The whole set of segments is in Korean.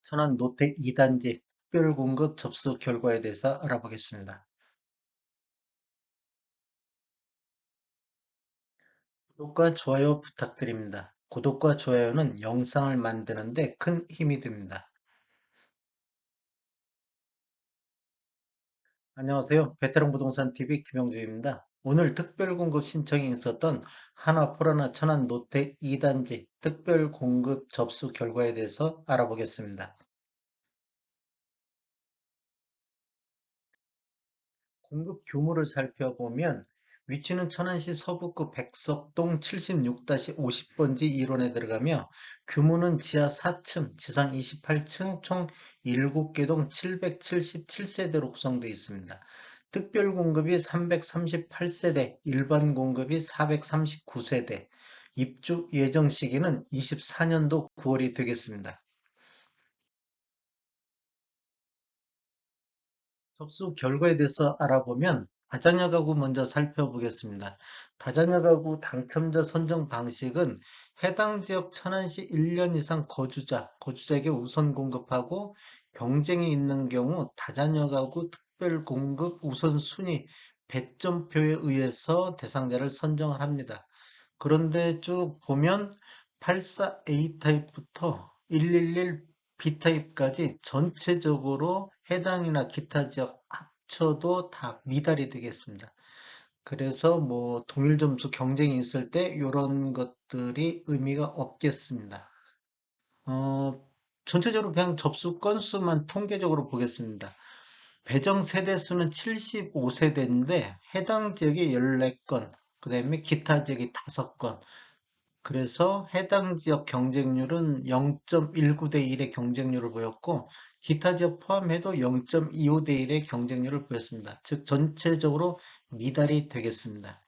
천안 노태 2단지 특별공급 접수 결과에 대해서 알아보겠습니다. 구독과 좋아요 부탁드립니다. 구독과 좋아요는 영상을 만드는 데 큰 힘이 됩니다. 안녕하세요. 베테랑 부동산 TV 김영주입니다. 오늘 특별공급 신청이 있었던 하나포라나 천안 노태 2단지 특별공급 접수 결과에 대해서 알아보겠습니다. 공급 규모를 살펴보면 위치는 천안시 서북구 백석동 76-50번지 1원에 들어가며 규모는 지하 4층, 지상 28층, 총 7개 동 777세대로 구성되어 있습니다. 특별 공급이 338세대, 일반 공급이 439세대, 입주 예정 시기는 24년도 9월이 되겠습니다. 접수 결과에 대해서 알아보면 다자녀 가구 먼저 살펴보겠습니다. 다자녀 가구 당첨자 선정 방식은 해당 지역 천안시 1년 이상 거주자에게 우선 공급하고 경쟁이 있는 경우 다자녀 가구 특별 공급 우선순위 배점표에 의해서 대상자를 선정을 합니다. 그런데 쭉 보면 84A 타입부터 111 B 타입까지 전체적으로 해당이나 기타 지역 합쳐도 다 미달이 되겠습니다. 그래서 뭐 동일 점수 경쟁이 있을 때 이런 것들이 의미가 없겠습니다. 어, 전체적으로 그냥 접수 건수만 통계적으로 보겠습니다. 배정 세대 수는 75세대인데 해당 지역이 14건, 그 다음에 기타 지역이 5건, 그래서 해당 지역 경쟁률은 0.19대 1의 경쟁률을 보였고 기타 지역 포함해도 0.25대 1의 경쟁률을 보였습니다. 즉 전체적으로 미달이 되겠습니다.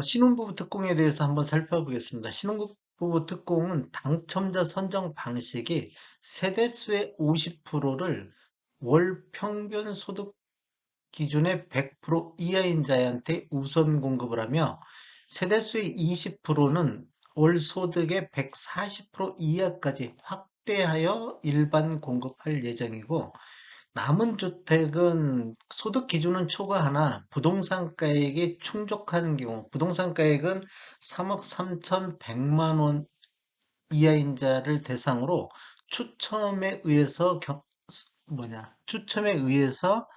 신혼부부 특공에 대해서 한번 살펴보겠습니다. 신혼부부 특공은 당첨자 선정 방식이 세대수의 50%를 월 평균 소득 기준의 100% 이하인 자한테 우선 공급을 하며 세대수의 20%는 월 소득의 140% 이하까지 확대하여 일반 공급할 예정이고 남은 주택은 소득 기준은 초과하나 부동산가액이 충족하는 경우 부동산가액은 3억 3,100만 원 이하인 자를 대상으로 추첨에 의해서 추첨에 의해서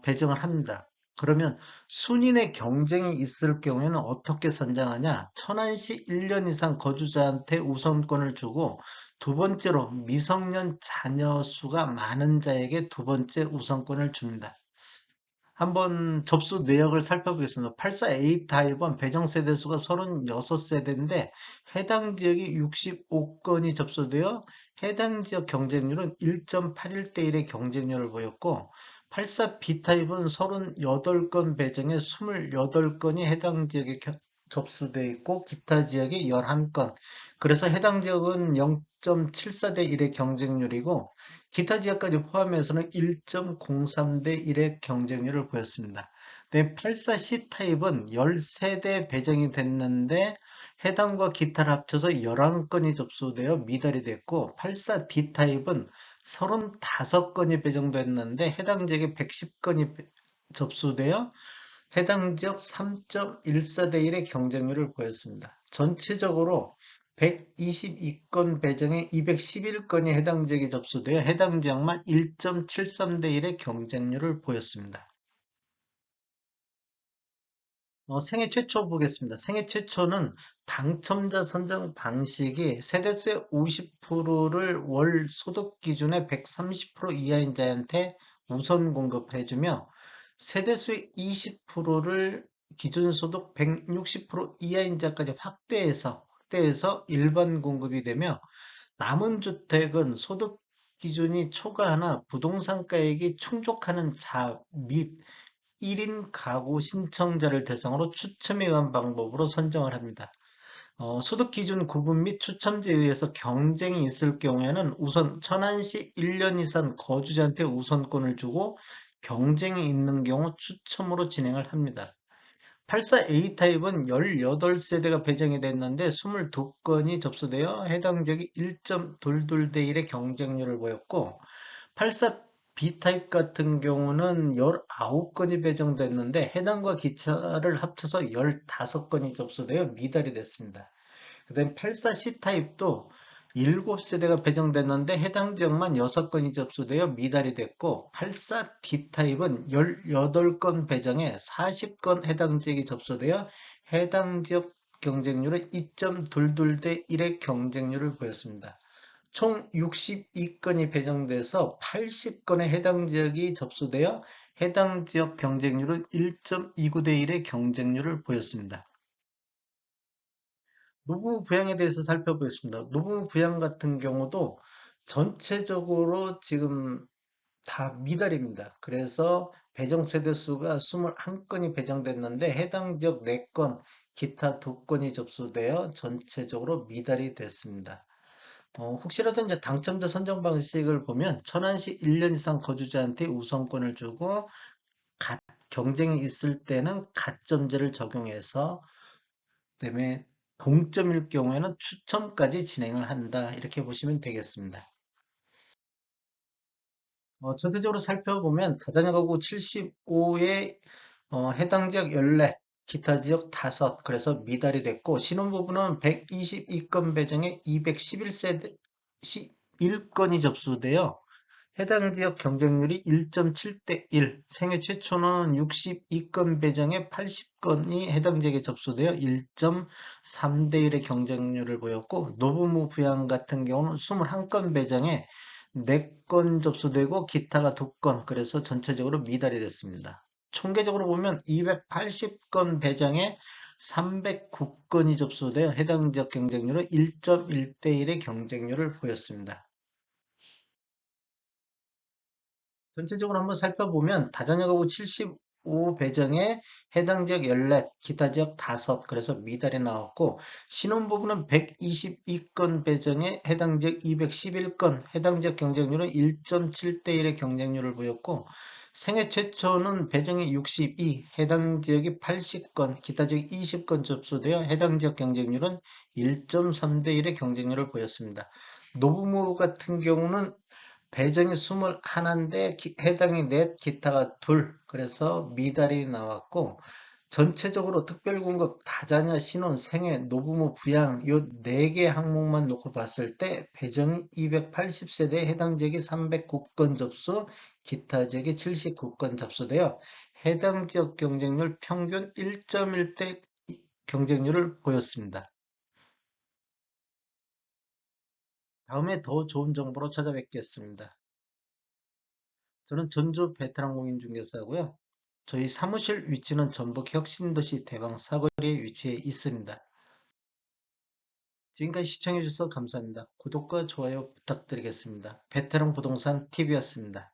배정을 합니다. 그러면 순인의 경쟁이 있을 경우에는 어떻게 선정하냐? 천안시 1년 이상 거주자한테 우선권을 주고 두 번째로 미성년 자녀 수가 많은 자에게 두 번째 우선권을 줍니다. 한번 접수 내역을 살펴보겠습니다. 84A 타입은 배정 세대 수가 36세대인데 해당 지역이 65건이 접수되어 해당 지역 경쟁률은 1.81대 1의 경쟁률을 보였고 84B 타입은 38건 배정에 28건이 해당 지역에 접수되어 있고 기타 지역이 11건. 그래서 해당 지역은 0.74대 1의 경쟁률이고 기타 지역까지 포함해서는 1.03대 1의 경쟁률을 보였습니다. 네, 84C 타입은 13대 배정이 됐는데 해당과 기타를 합쳐서 11건이 접수되어 미달이 됐고 84D 타입은 35건이 배정됐는데 해당 지역에 110건이 접수되어 해당 지역 3.14대 1의 경쟁률을 보였습니다. 전체적으로 122건 배정에 211건이 해당 지역에 접수되어 해당 지역만 1.73대 1의 경쟁률을 보였습니다. 생애 최초 보겠습니다. 생애 최초는 당첨자 선정 방식이 세대수의 50%를 월 소득 기준의 130% 이하인 자한테 우선 공급해주며 세대수의 20%를 기준소득 160% 이하인 자까지 확대해서 일반 공급이 되며 남은 주택은 소득 기준이 초과하나 부동산가액이 충족하는 자 및 1인 가구 신청자를 대상으로 추첨에 의한 방법으로 선정을 합니다. 소득 기준 구분 및 추첨제에 의해서 경쟁이 있을 경우에는 우선 천안시 1년 이상 거주자한테 우선권을 주고 경쟁이 있는 경우 추첨으로 진행을 합니다. 84A 타입은 18세대가 배정이 됐는데 22건이 접수되어 해당 지역이 1.22대 1의 경쟁률을 보였고 84B 타입 같은 경우는 19건이 배정됐는데 해당과 기차를 합쳐서 15건이 접수되어 미달이 됐습니다. 그다음 84C 타입도 7세대가 배정됐는데 해당 지역만 6건이 접수되어 미달이 됐고 84D 타입은 18건 배정에 40건 해당 지역이 접수되어 해당 지역 경쟁률은 2.22대 1의 경쟁률을 보였습니다. 총 62건이 배정돼서 80건의 해당 지역이 접수되어 해당 지역 경쟁률은 1.29대 1의 경쟁률을 보였습니다. 노부부 부양에 대해서 살펴보겠습니다. 노부부 부양 같은 경우도 전체적으로 지금 다 미달입니다. 그래서 배정 세대 수가 21건이 배정됐는데 해당 지역 4건, 기타 2건이 접수되어 전체적으로 미달이 됐습니다. 혹시라도 이제 당첨자 선정 방식을 보면 천안시 1년 이상 거주자한테 우선권을 주고 경쟁이 있을 때는 가점제를 적용해서 그다음에 동점일 경우에는 추첨까지 진행을 한다. 이렇게 보시면 되겠습니다. 전체적으로 살펴보면 다자녀 가구 75에 해당 지역 14, 기타 지역 5, 그래서 미달이 됐고 신혼부부는 122건 배정에 211세대 1건이 접수되어 해당 지역 경쟁률이 1.7대 1, 생애 최초는 62건 배정에 80건이 해당 지역에 접수되어 1.3대 1의 경쟁률을 보였고 노부부 부양 같은 경우는 21건 배정에 4건 접수되고 기타가 2건, 그래서 전체적으로 미달이 됐습니다. 총계적으로 보면 280건 배정에 309건이 접수되어 해당 지역 경쟁률은 1.1대 1의 경쟁률을 보였습니다. 전체적으로 한번 살펴보면 다자녀 가구 75 배정에 해당 지역 14, 기타 지역 5, 그래서 미달이 나왔고 신혼부부는 122건 배정에 해당 지역 211건, 해당 지역 경쟁률은 1.7대 1의 경쟁률을 보였고 생애 최초는 배정이 62, 해당 지역이 80건, 기타 지역 20건 접수되어 해당 지역 경쟁률은 1.3대 1의 경쟁률을 보였습니다. 노부부 같은 경우는 배정이 21인데 해당이 넷, 기타가 둘, 그래서 미달이 나왔고 전체적으로 특별공급, 다자녀, 신혼, 생애, 노부모, 부양 요 4개 항목만 놓고 봤을 때 배정이 280세대에 해당 지역이 309건 접수, 기타 지역이 79건 접수되어 해당 지역 경쟁률 평균 1.1대 경쟁률을 보였습니다. 다음에 더 좋은 정보로 찾아뵙겠습니다. 저는 전주 베테랑 공인중개사고요. 저희 사무실 위치는 전북 혁신도시 대방 사거리에 위치해 있습니다. 지금까지 시청해주셔서 감사합니다. 구독과 좋아요 부탁드리겠습니다. 베테랑 부동산 TV였습니다.